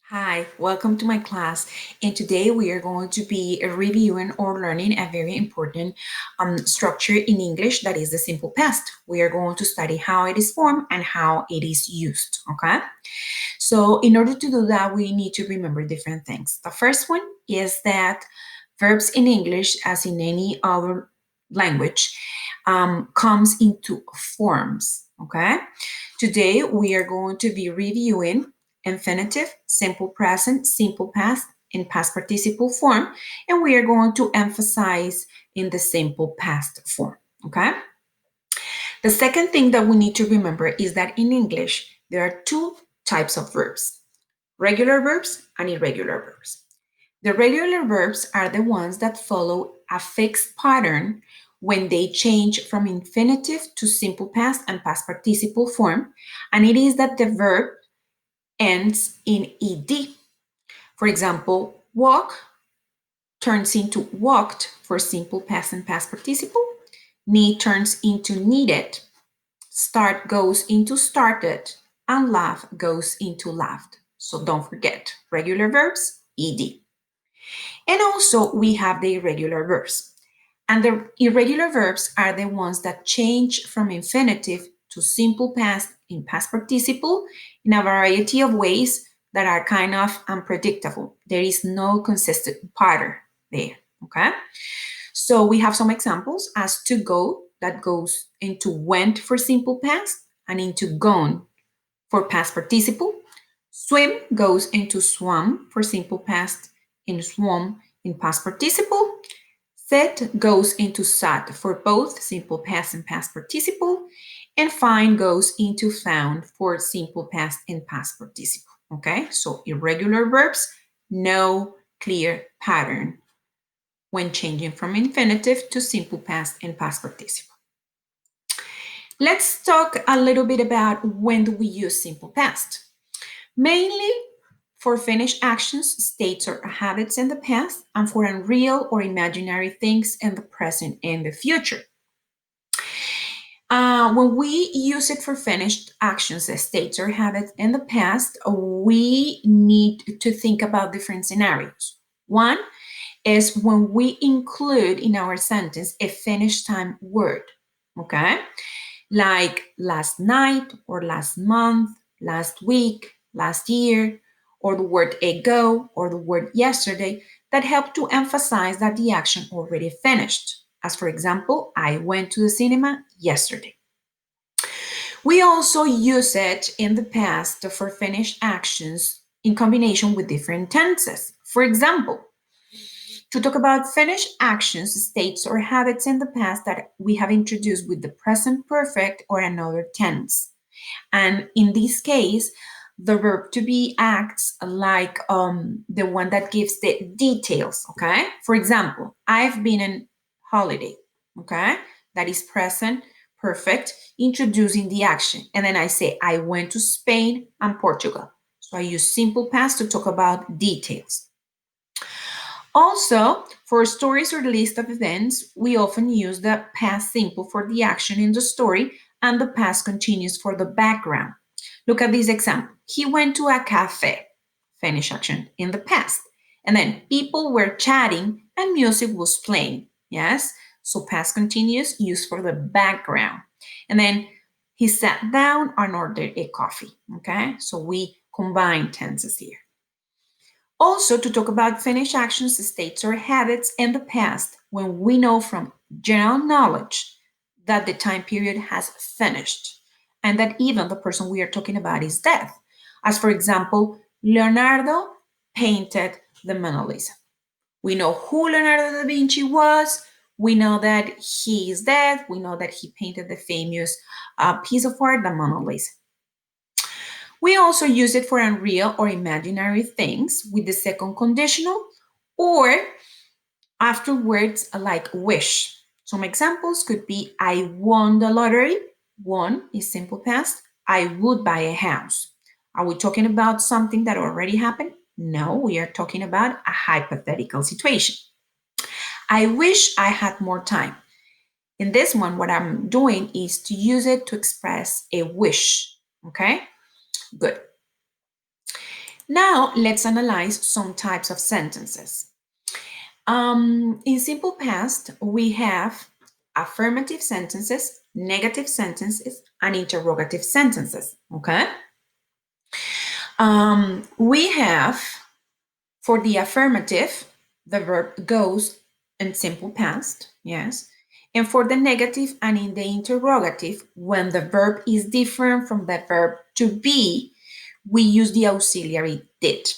Hi, welcome to my class. And today we are going to be reviewing or learning a very important structure in English that is the simple past. We are going to study how it is formed and how it is used. Okay. So, in order to do that, we need to remember different things. The first one is that verbs in English, as in any other language, comes into forms. Okay. Today we are going to be reviewing infinitive, simple present, simple past, and past participle form, and we are going to emphasize in the simple past form. Okay. The second thing that we need to remember is that in English there are two types of verbs: regular verbs and irregular verbs. The regular verbs are the ones that follow a fixed pattern when they change from infinitive to simple past and past participle form, and it is that the verb ends in ed. For example, walk turns into walked for simple past and past participle, need turns into needed, start goes into started, and laugh goes into laughed. So don't forget, regular verbs, ed. And also we have the irregular verbs. And the irregular verbs are the ones that change from infinitive to simple past in past participle in a variety of ways that are kind of unpredictable. There is no consistent pattern there. Okay. So we have some examples as to go that goes into went for simple past and into gone for past participle. Swim goes into swam for simple past and swam in past participle. Sit goes into sat for both simple past and past participle. And find goes into found for simple past and past participle. Okay, so irregular verbs, no clear pattern when changing from infinitive to simple past and past participle. Let's talk a little bit about when do we use simple past. Mainly for finished actions, states, or habits in the past, and for unreal or imaginary things in the present and the future. When we use it for finished actions, states, or habits in the past, we need to think about different scenarios. One is when we include in our sentence a finished time word, okay? Like last night or last month, last week, last year, or the word ago or the word yesterday that help to emphasize that the action already finished. As for example, I went to the cinema yesterday. We also use it in the past for finished actions in combination with different tenses. For example, to talk about finished actions, states, or habits in the past that we have introduced with the present perfect or another tense. And in this case, the verb to be acts like the one that gives the details, okay? For example, I've been on holiday, okay? That is present perfect, introducing the action. And then I say, I went to Spain and Portugal. So I use simple past to talk about details. Also, for stories or list of events, we often use the past simple for the action in the story and the past continuous for the background. Look at this example. He went to a cafe, finish action in the past. And then people were chatting and music was playing. Yes? So past continuous used for the background. And then he sat down and ordered a coffee. Okay? So we combine tenses here. Also, to talk about finished actions, states, or habits in the past when we know from general knowledge that the time period has finished and that even the person we are talking about is dead. As for example, Leonardo painted the Mona Lisa. We know who Leonardo da Vinci was. We know that he is dead. We know that he painted the famous piece of art, the Mona Lisa. We also use it for unreal or imaginary things with the second conditional or afterwards like wish. Some examples could be I won the lottery. Won is simple past. I would buy a house. Are we talking about something that already happened? No, we are talking about a hypothetical situation. I wish I had more time. In this one, what I'm doing is to use it to express a wish. Okay, good. Now, let's analyze some types of sentences. In simple past, we have affirmative sentences, negative sentences, and interrogative sentences. Okay? We have, for the affirmative, the verb goes in simple past, yes. And for the negative and in the interrogative, when the verb is different from the verb to be, we use the auxiliary did.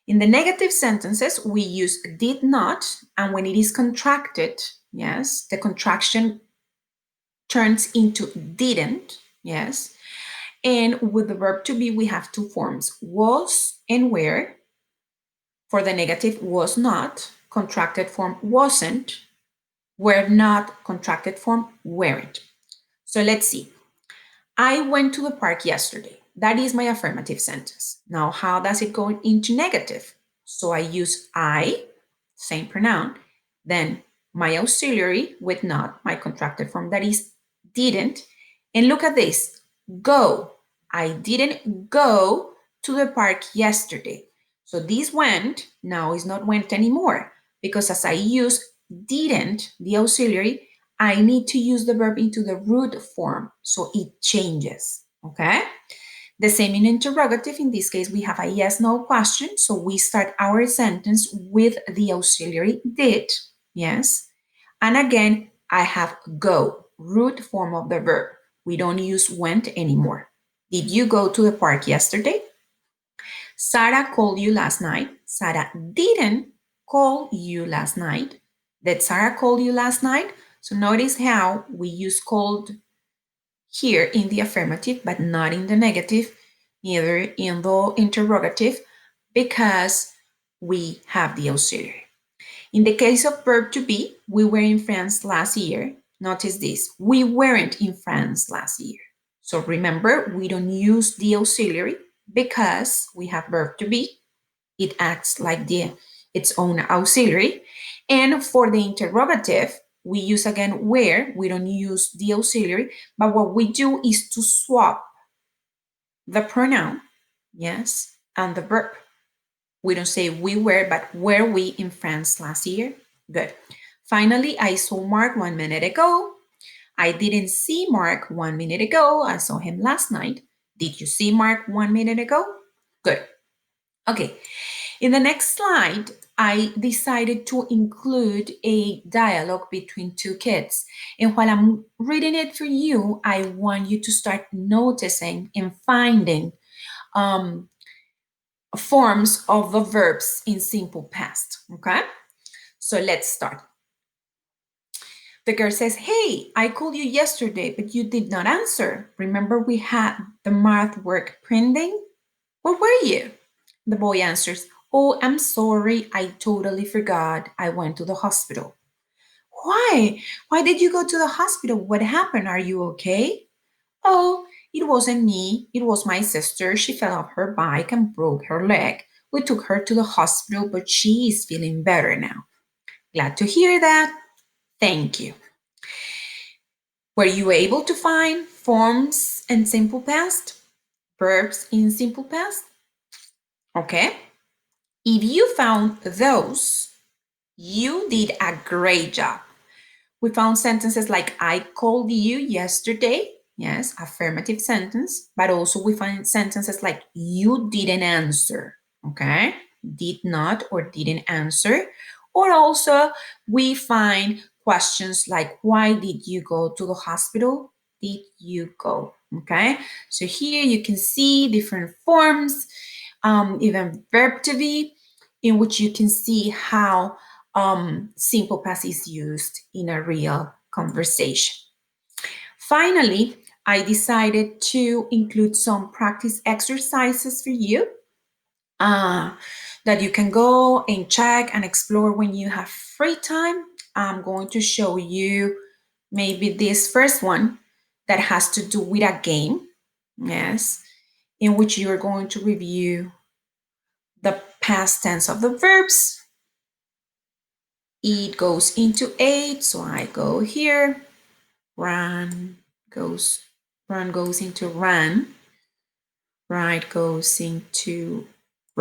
In the negative sentences, we use did not, and when it is contracted, yes, the contraction turns into didn't, yes. And with the verb to be, we have two forms, was and were. For the negative, was not, contracted form wasn't, were not, contracted form weren't. So let's see. I went to the park yesterday. That is my affirmative sentence. Now, how does it go into negative? So I use I, same pronoun, then my auxiliary with not, my contracted form that is didn't. And look at this, go. I didn't go to the park yesterday. So this went now is not went anymore because as I use didn't, the auxiliary, I need to use the verb into the root form, so it changes, okay? The same in interrogative. In this case, we have a yes-no question, so we start our sentence with the auxiliary did, yes? And again, I have go, root form of the verb. We don't use went anymore. Did you go to the park yesterday? Sarah called you last night. Sarah didn't call you last night. Did Sarah call you last night? So notice how we use called here in the affirmative, but not in the negative, neither in the interrogative, because we have the auxiliary. In the case of verb to be, we were in France last year. Notice this, we weren't in France last year. So remember, we don't use the auxiliary because we have verb to be. It acts like its own auxiliary. And for the interrogative, we use again where, we don't use the auxiliary, but what we do is to swap the pronoun, yes, and the verb. We don't say we were, but were we in France last year? Good. Finally, I saw Mark 1 minute ago. I didn't see Mark 1 minute ago. I saw him last night. Did you see Mark 1 minute ago? Good. Okay. In the next slide, I decided to include a dialogue between two kids. And while I'm reading it for you, I want you to start noticing and finding forms of the verbs in simple past. Okay? So let's start. The girl says, hey, I called you yesterday, but you did not answer. Remember we had the math work printing? Where were you? The boy answers, oh, I'm sorry. I totally forgot. I went to the hospital. Why? Why did you go to the hospital? What happened? Are you okay? Oh, it wasn't me. It was my sister. She fell off her bike and broke her leg. We took her to the hospital, but she is feeling better now. Glad to hear that. Thank you. Were you able to find forms in simple past? Verbs in simple past? Okay. If you found those, you did a great job. We found sentences like I called you yesterday. Yes, affirmative sentence. But also we find sentences like you didn't answer. Okay, did not or didn't answer. Or also we find questions like why did you go to the hospital? Did you go? Okay, so here you can see different forms, even verb to be, in which you can see how simple past is used in a real conversation. Finally, I decided to include some practice exercises for you that you can go and check and explore when you have free time. I'm going to show you maybe this first one that has to do with a game, yes, in which you're going to review the past tense of the verbs. It goes into 8, so I go here. Run goes into run. Ride goes into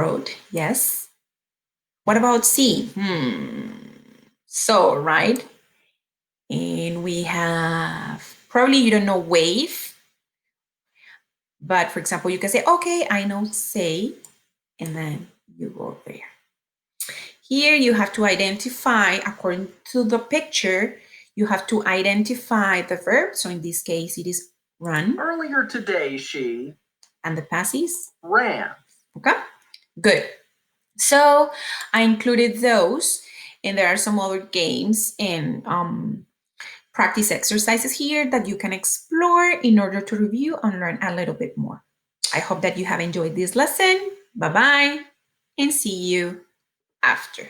Wrote, yes. What about see? So, right? And we have, probably you don't know wave, but for example, you can say, okay, I know say, and then you go there. Here you have to identify, according to the picture, you have to identify the verb. So in this case, it is run. Earlier today, she. And the past is? Ran. Okay, good. So I included those, and there are some other games and practice exercises here that you can explore in order to review and learn a little bit more. I hope that you have enjoyed this lesson. Bye-bye, and see you after.